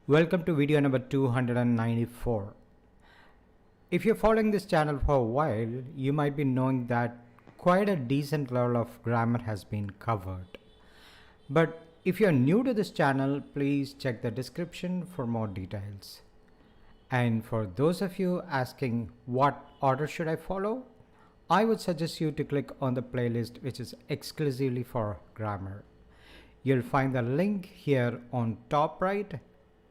Welcome to video number 294. If you're following this channel for a while, you might be knowing that quite a decent level of grammar has been covered. But if you're new to this channel, please check the description for more details. And for those of you asking what order should I follow, I would suggest you to click on the playlist which is exclusively for grammar. You'll find the link here on top right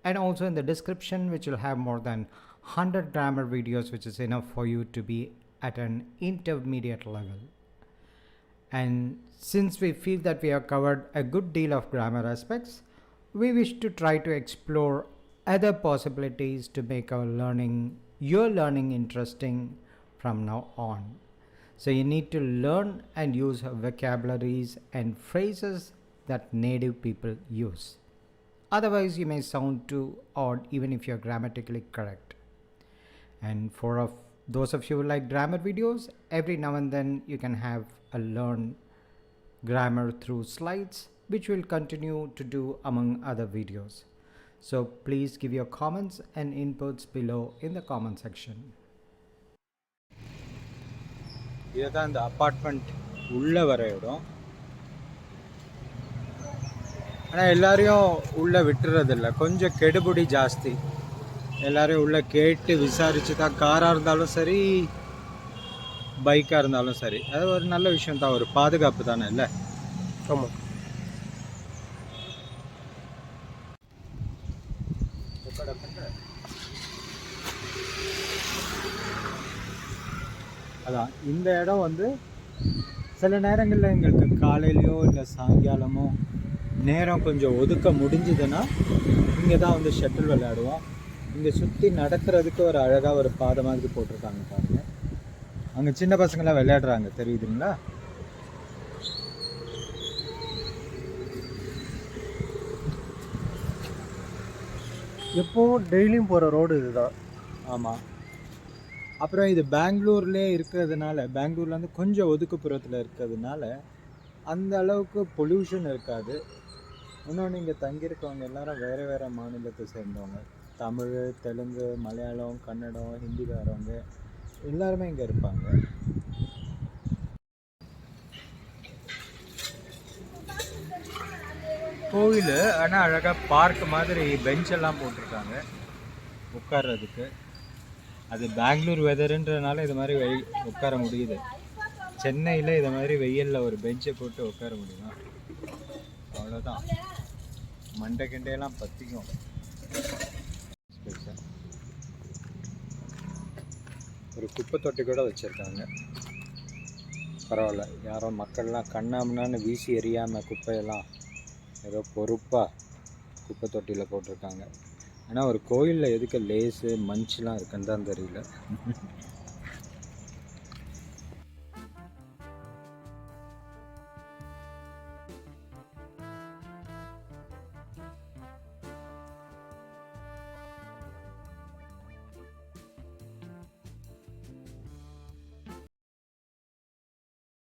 and also in the description, which will have more than 100 grammar videos, which is enough for you to be at an intermediate level. And since we feel that we have covered a good deal of grammar aspects, we wish to try to explore other possibilities to make your learning interesting from now on. So you need to learn and use vocabularies and phrases that native people use. Otherwise, you may sound too odd even if you're grammatically correct. And for those of you who like grammar videos, every now and then you can have a learn grammar through slides, which we'll continue to do among other videos. So please give your comments and inputs below in the comment section. இதுதான் இந்த apartment உள்ள வர இடம். ஆனால் எல்லாரையும் உள்ளே விட்டுறதில்ல, கொஞ்சம் கெடுபிடி ஜாஸ்தி. எல்லாரையும் உள்ளே கேட்டு விசாரித்து தான் காராக இருந்தாலும் சரி பைக்காக இருந்தாலும் சரி. அது ஒரு நல்ல விஷயம் தான், ஒரு பாதுகாப்பு தானே இல்லை? ஆமாம். அதான் இந்த இடம் வந்து சில நேரங்களில் எங்களுக்கு காலையிலையோ இல்லை சாயங்காலமோ நேரம் கொஞ்சம் ஒதுக்க முடிஞ்சுதுன்னா இங்கே தான் வந்து ஷட்டில் விளையாடுவோம். இங்கே சுற்றி நடக்கிறதுக்கு ஒரு அழகாக ஒரு பாதை மாதிரி போட்டிருக்காங்க பாருங்க. அங்கே சின்ன பசங்களாம் விளையாடுறாங்க, தெரியுதுங்களா? எப்போவும் டெய்லியும் போகிற ரோடு இதுதான். ஆமாம். அப்புறம் இது பெங்களூர்லேயே இருக்கிறதுனால, பெங்களூர்லேருந்து கொஞ்சம் ஒதுக்குப்புறத்தில் இருக்கிறதுனால அந்த அளவுக்கு பொல்யூஷன் இருக்காது. இன்னொன்று இங்கே தங்கியிருக்கவங்க எல்லாரும் வேறு வேறு மாநிலத்தை சேர்ந்தவங்க. தமிழ், தெலுங்கு, மலையாளம், கன்னடம், ஹிந்திக்காரவங்க எல்லாருமே இங்கே இருப்பாங்க. கோவில் ஆனால் அழகாக பார்க் மாதிரி பெஞ்செல்லாம் போட்டிருக்காங்க உட்கார்றதுக்கு. அது பெங்களூர் வெதருன்றதுனால இது மாதிரி உட்கார முடியுது. சென்னையில் இது மாதிரி வெயிலில் ஒரு பெஞ்சை போட்டு உட்கார முடியுமா? அவ்வளோதான், மண்டை கிண்டையெல்லாம் பற்றிக்கும். ஒரு குப்பை தொட்டி கூட வச்சுருக்காங்க, பரவாயில்ல. யாரோ மக்கள்லாம் கண்ணாமண்ணான்னு வீசி எறியாமல் குப்பையெல்லாம் ஏதோ பொறுப்பாக குப்பை தொட்டியில் போட்டிருக்காங்க. ஆனால் ஒரு கோயிலில் எதுக்கு லேஸு மஞ்செலாம் இருக்குன்னு தான் தெரியல.